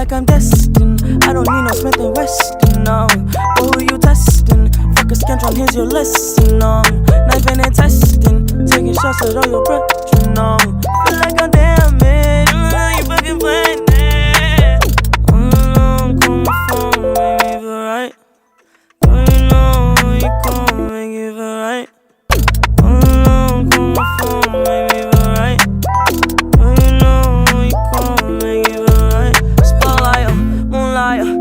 like I'm destined. I don't need no Smith and Weston, no. But who you testing? Fuck a scantron, here's your lesson, Knifing and testing, taking shots at all your breath.